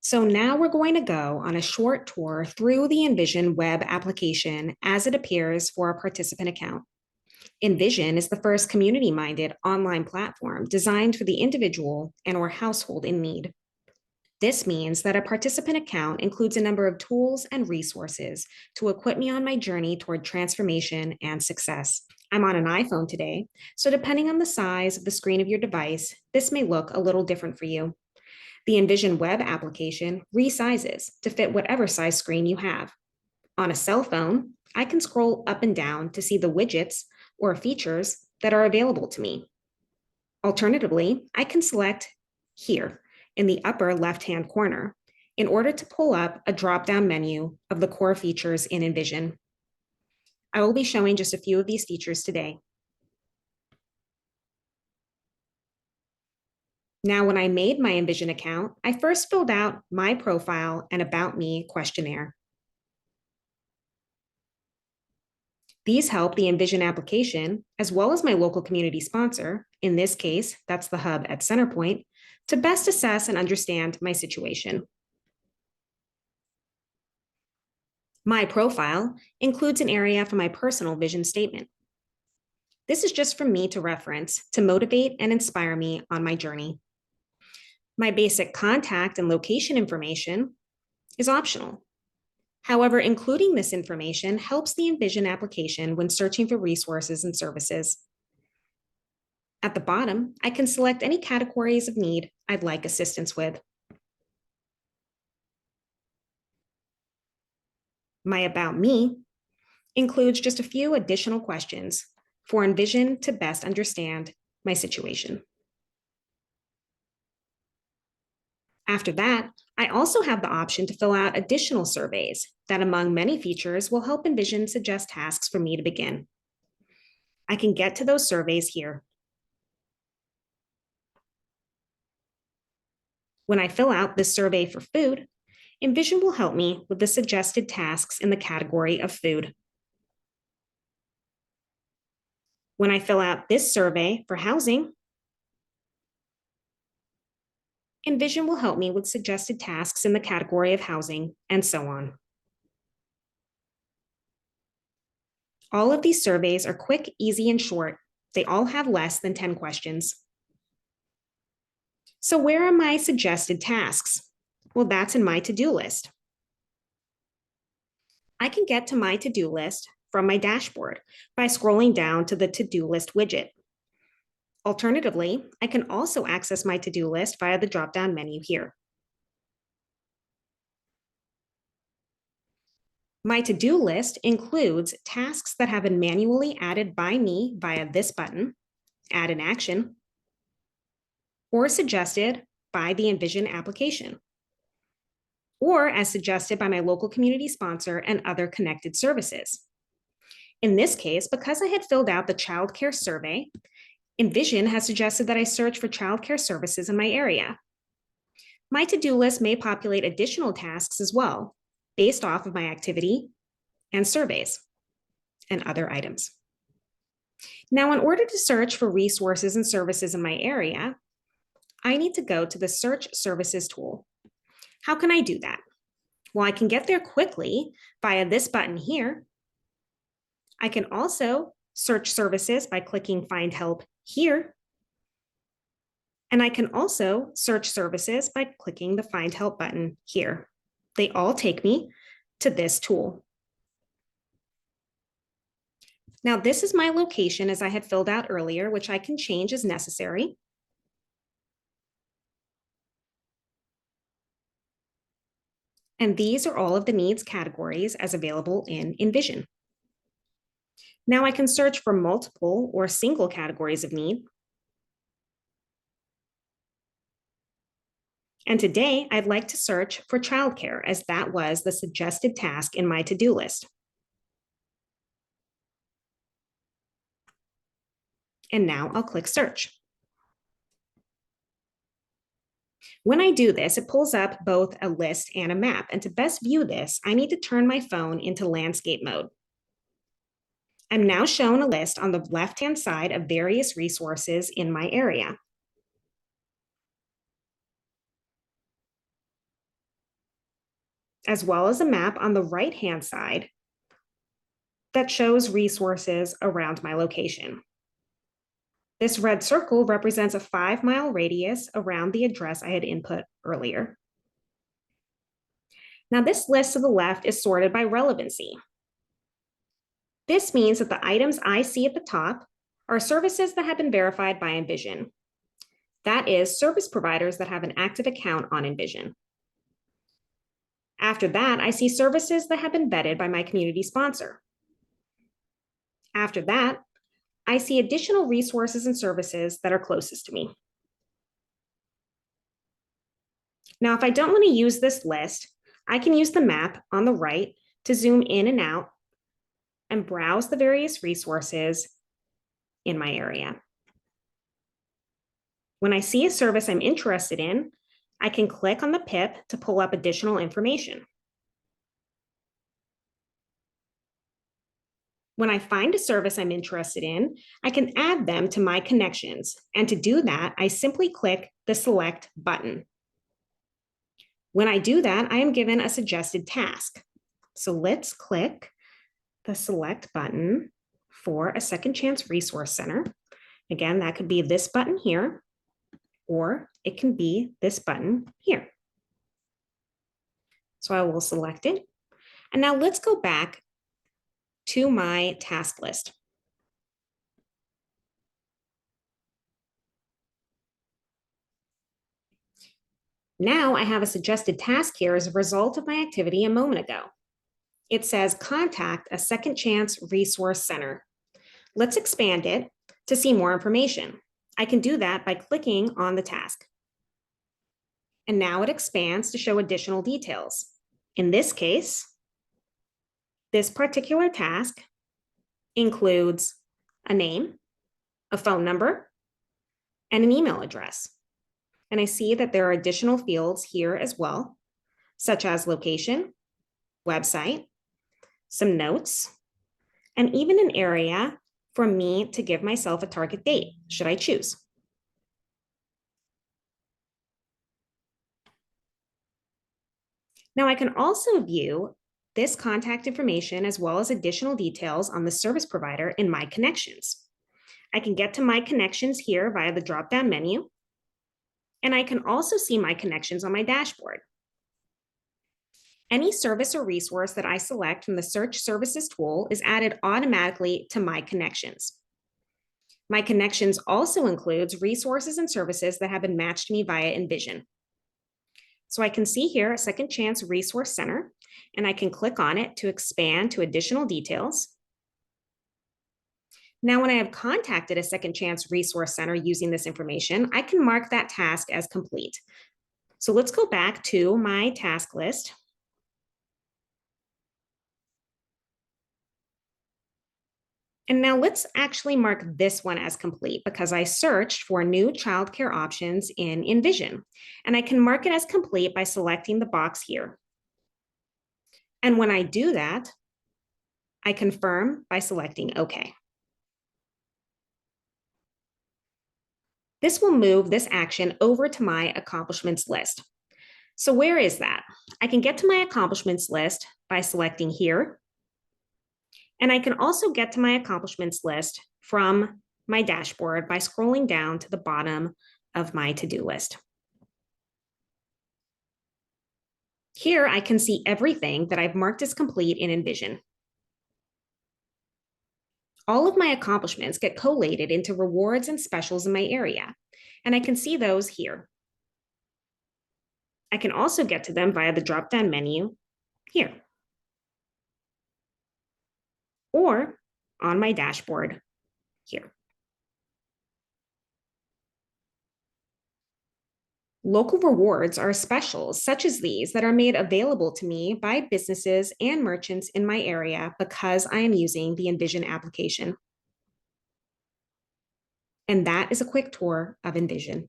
So now we're going to go on a short tour through the EnVision web application as it appears for a participant account. EnVision is the first community-minded online platform designed for the individual and/or household in need. This means that a participant account includes a number of tools and resources to equip me on my journey toward transformation and success. I'm on an iPhone today, so depending on the size of the screen of your device, this may look a little different for you. The EnVision web application resizes to fit whatever size screen you have. On a cell phone, I can scroll up and down to see the widgets or features that are available to me. Alternatively, I can select here in the upper left-hand corner in order to pull up a drop-down menu of the core features in EnVision. I will be showing just a few of these features today. Now, when I made my EnVision account, I first filled out my profile and About Me questionnaire. These help the EnVision application, as well as my local community sponsor, in this case, that's the hub at Centerpoint, to best assess and understand my situation. My profile includes an area for my personal vision statement. This is just for me to reference to motivate and inspire me on my journey. My basic contact and location information is optional. However, including this information helps the EnVision application when searching for resources and services. At the bottom, I can select any categories of need I'd like assistance with. My About Me includes just a few additional questions for EnVision to best understand my situation. After that, I also have the option to fill out additional surveys that, among many features, will help EnVision suggest tasks for me to begin. I can get to those surveys here. When I fill out this survey for food, EnVision will help me with the suggested tasks in the category of food. When I fill out this survey for housing, EnVision will help me with suggested tasks in the category of housing, and so on. All of these surveys are quick, easy, and short. They all have less than 10 questions. So where are my suggested tasks? Well, that's in my to-do list. I can get to my to-do list from my dashboard by scrolling down to the to-do list widget. Alternatively, I can also access my to-do list via the drop-down menu here. My to-do list includes tasks that have been manually added by me via this button, Add an Action, or suggested by the EnVision application, or as suggested by my local community sponsor and other connected services. In this case, because I had filled out the childcare survey, EnVision has suggested that I search for childcare services in my area. My to-do list may populate additional tasks as well, based off of my activity and surveys and other items. Now, in order to search for resources and services in my area, I need to go to the Search Services tool. How can I do that? Well, I can get there quickly via this button here. I can also search services by clicking Find Help here. And I can also search services by clicking the Find Help button here. They all take me to this tool. Now, this is my location as I had filled out earlier, which I can change as necessary. And these are all of the needs categories as available in EnVision. Now I can search for multiple or single categories of need. And today I'd like to search for childcare, as that was the suggested task in my to-do list. And now I'll click Search. When I do this, it pulls up both a list and a map. And to best view this, I need to turn my phone into landscape mode. I'm now shown a list on the left-hand side of various resources in my area. as well as a map on the right-hand side that shows resources around my location. This red circle represents a 5-mile radius around the address I had input earlier. Now, this list to the left is sorted by relevancy. This means that the items I see at the top are services that have been verified by EnVision. That is, service providers that have an active account on EnVision. After that, I see services that have been vetted by my community sponsor. After that, I see additional resources and services that are closest to me. Now, if I don't want to use this list, I can use the map on the right to zoom in and out and browse the various resources in my area. When I see a service I'm interested in, I can click on the pip to pull up additional information. When I find a service I'm interested in, I can add them to my connections. And to do that, I simply click the Select button. When I do that, I am given a suggested task. So let's click the Select button for a Second Chance Resource Center. Again, that could be this button here, or it can be this button here. So I will select it. And now let's go back to my task list. Now I have a suggested task here as a result of my activity a moment ago. It says contact a Second Chance Resource Center. Let's expand it to see more information. I can do that by clicking on the task. And now it expands to show additional details. In this case, this particular task includes a name, a phone number, and an email address. And I see that there are additional fields here as well, such as location, website, some notes, and even an area for me to give myself a target date, should I choose. Now I can also view this contact information as well as additional details on the service provider in my connections. I can get to my connections here via the drop-down menu, and I can also see my connections on my dashboard. Any service or resource that I select from the Search Services tool is added automatically to my connections. My connections also includes resources and services that have been matched to me via EnVision. So I can see here a Second Chance Resource Center, and I can click on it to expand to additional details. Now, when I have contacted a Second Chance Resource Center using this information, I can mark that task as complete. So let's go back to my task list. And now let's actually mark this one as complete because I searched for new childcare options in EnVision. And I can mark it as complete by selecting the box here. And when I do that, I confirm by selecting OK. This will move this action over to my accomplishments list. So where is that? I can get to my accomplishments list by selecting here. And I can also get to my accomplishments list from my dashboard by scrolling down to the bottom of my to-do list. Here, I can see everything that I've marked as complete in EnVision. All of my accomplishments get collated into rewards and specials in my area, and I can see those here. I can also get to them via the drop-down menu here, or on my dashboard here. Local rewards are specials such as these that are made available to me by businesses and merchants in my area because I am using the EnVision application. And that is a quick tour of EnVision.